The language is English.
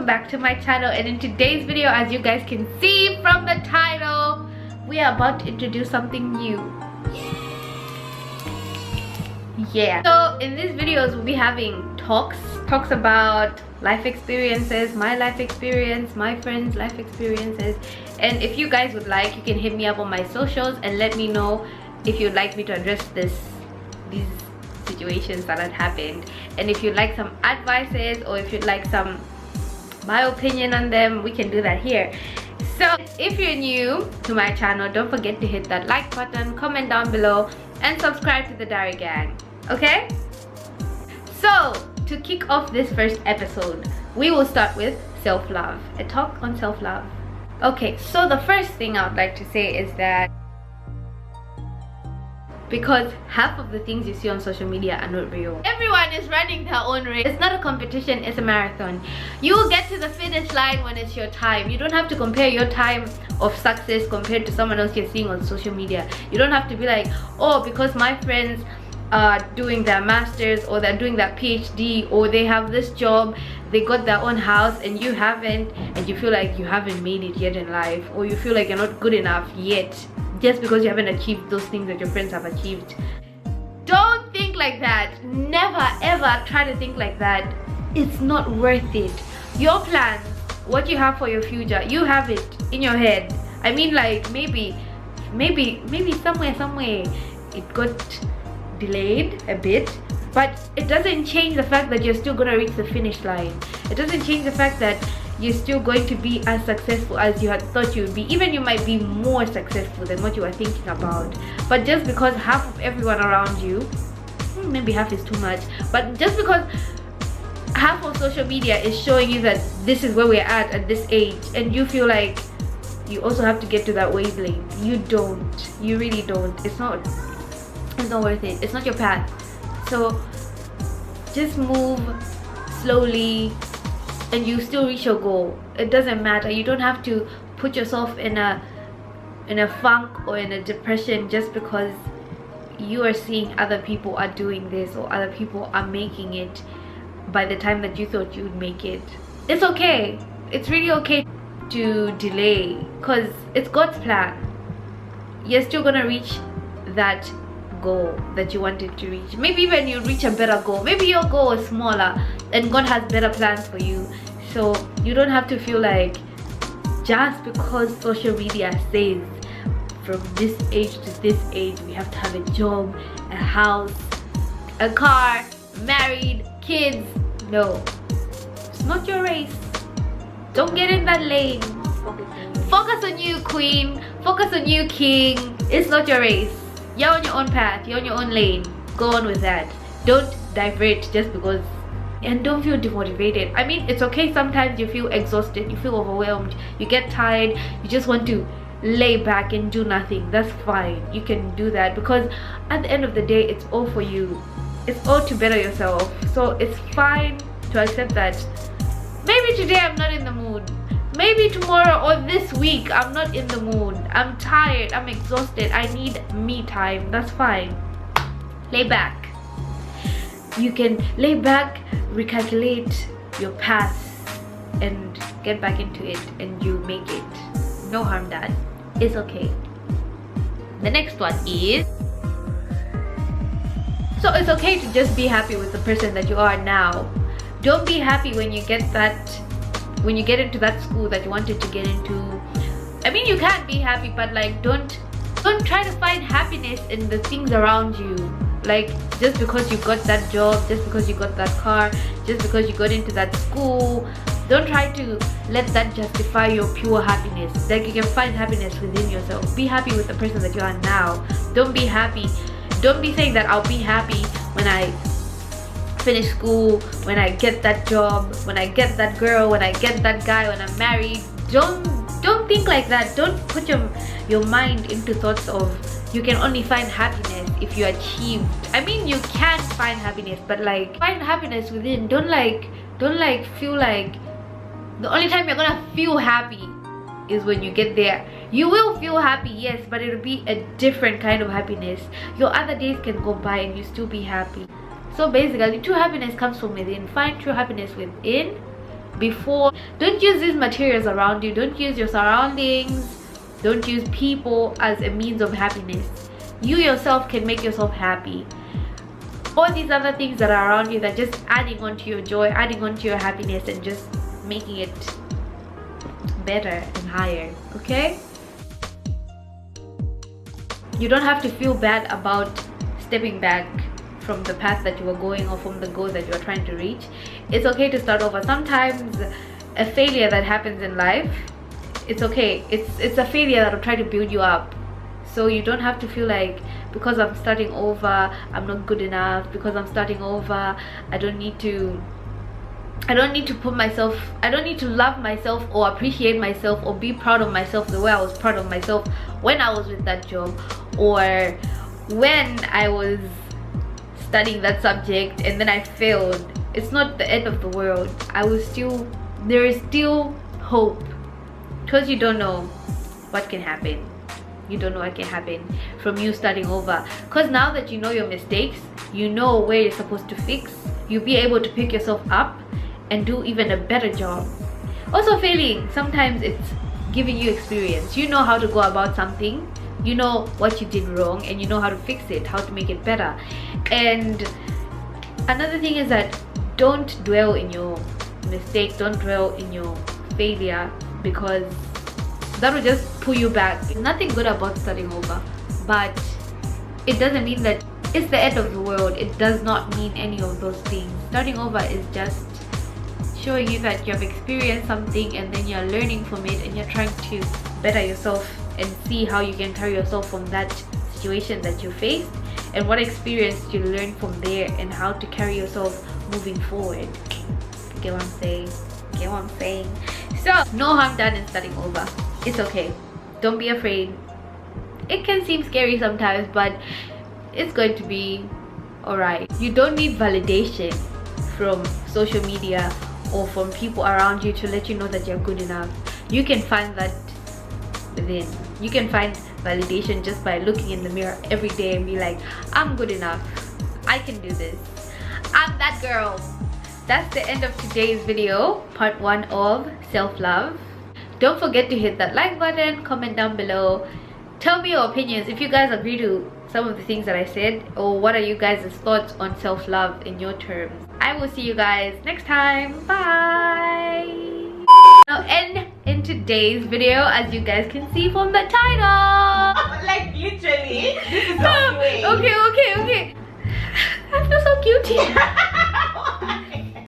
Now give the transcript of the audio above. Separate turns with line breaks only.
welcome back to my channel. And in today's video, as you guys can see from the title, we are about to introduce something new. Yeah, so in these videos we'll be having talks about life experiences, my life experience, my friends' life experiences. And if you guys would like, you can hit me up on my socials and let me know if you'd like me to address these situations that had happened, and if you'd like some advices or if you'd like my opinion on them, we can do that here. So if you're new to my channel, don't forget to hit that like button, comment down below, and subscribe to the Diary Gang. Okay, so to kick off this first episode, we will start with self-love, a talk on self-love. Okay, so the first thing I would like to say is that because half of the things you see on social media are not real. Everyone is running their own race. It's not a competition, it's a marathon. You will get to the finish line when it's your time. You don't have to compare your time of success compared to someone else you're seeing on social media. You don't have to be like, oh, because my friends are doing their masters or they're doing their PhD or they have this job, they got their own house and you haven't, and you feel like you haven't made it yet in life, or you feel like you're not good enough yet just because you haven't achieved those things that your friends have achieved. Don't think like that. Never ever try to think like that. It's not worth it. Your plans, what you have for your future, you have it in your head. I mean, like maybe somewhere it got delayed a bit, but it doesn't change the fact that you're still gonna reach the finish line. It doesn't change the fact that you're still going to be as successful as you had thought you would be. Even you might be more successful than what you were thinking about. But just because half of everyone around you, maybe half is too much, but just because half of social media is showing you that this is where we're at this age, and you feel like you also have to get to that wavelength, you don't. You really don't. It's not worth it. It's not your path. So just move slowly and you still reach your goal. It doesn't matter. You don't have to put yourself in a funk or in a depression just because you are seeing other people are doing this or other people are making it by the time that you thought you would make it. It's okay. It's really okay to delay because it's God's plan. You're still gonna reach that goal that you wanted to reach. Maybe even you reach a better goal. Maybe your goal is smaller and God has better plans for you. So you don't have to feel like just because social media says from this age to this age we have to have a job, a house, a car, married, kids. No, it's not your race. Don't get in that lane. Focus on you, queen. Focus on you, king. It's not your race. You're on your own path, you're on your own lane. Go on with that. Don't divert just because, and don't feel demotivated. I mean, it's okay sometimes you feel exhausted, you feel overwhelmed, you get tired, you just want to lay back and do nothing. That's fine. You can do that because at the end of the day, it's all for you. It's all to better yourself. So it's fine to accept that maybe today I'm not in the mood. Maybe tomorrow or this week I'm not in the mood. I'm tired, I'm exhausted, I need me time. That's fine. Lay back. You can lay back, recalculate your path and get back into it, and you make it. No harm done. It's okay. The next one is, so it's okay to just be happy with the person that you are now. Don't be happy when you get into that school that you wanted to get into. I mean, you can be happy, but like don't try to find happiness in the things around you. Like just because you got that job, just because you got that car, just because you got into that school, don't try to let that justify your pure happiness. Like you can find happiness within yourself. Be happy with the person that you are now. Don't be saying that I'll be happy when I finish school, when I get that job, when I get that girl, when I get that guy, when I'm married. Don't think like that. Don't put your mind into thoughts of you can only find happiness if you achieved. I mean, you can find happiness, but like find happiness within. Don't feel like the only time you're gonna feel happy is when you get there. You will feel happy, yes, but it'll be a different kind of happiness. Your other days can go by and you still be happy. So basically, true happiness comes from within. Find true happiness within before. Don't use these materials around you, don't use your surroundings, don't use people as a means of happiness. You yourself can make yourself happy. All these other things that are around you, that just adding on to your joy, adding on to your happiness, and just making it better and higher. Okay, you don't have to feel bad about stepping back from the path that you were going, or from the goals that you are trying to reach. It's okay to start over. Sometimes a failure that happens in life, it's okay. It's a failure that will try to build you up. So you don't have to feel like, because I'm starting over, I'm not good enough. Because I'm starting over, I don't need to put myself, I don't need to love myself or appreciate myself or be proud of myself the way I was proud of myself when I was with that job, or when I was studying that subject and then I failed. It's not the end of the world. There is still hope, because you don't know what can happen. You don't know what can happen from you starting over. Because now that you know your mistakes, you know where you're supposed to fix, you'll be able to pick yourself up and do even a better job. Also, failing, sometimes it's giving you experience. You know how to go about something, you know what you did wrong, and you know how to fix it, how to make it better. And another thing is that don't dwell in your mistakes, don't dwell in your failure, because that will just pull you back. There's nothing good about starting over, but it doesn't mean that it's the end of the world. It does not mean any of those things. Starting over is just showing you that you have experienced something, and then you're learning from it, and you're trying to better yourself and see how you can carry yourself from that situation that you faced, and what experience you learn from there, and how to carry yourself moving forward. Get what I'm saying? Get what I'm saying? So, no harm done in starting over. It's okay. Don't be afraid. It can seem scary sometimes, but it's going to be alright. You don't need validation from social media or from people around you to let you know that you're good enough. You can find that within. You can find validation just by looking in the mirror every day and be like, I'm good enough. I can do this. I'm that girl. That's the end of today's video, part 1 of self-love. Don't forget to hit that like button, comment down below, tell me your opinions if you guys agree to some of the things that I said, or what are you guys' thoughts on self-love in your terms. I will see you guys next time. Bye. Now, and in today's video, as you guys can see from the title,
like literally, this is not the way.
Okay. I feel so guilty.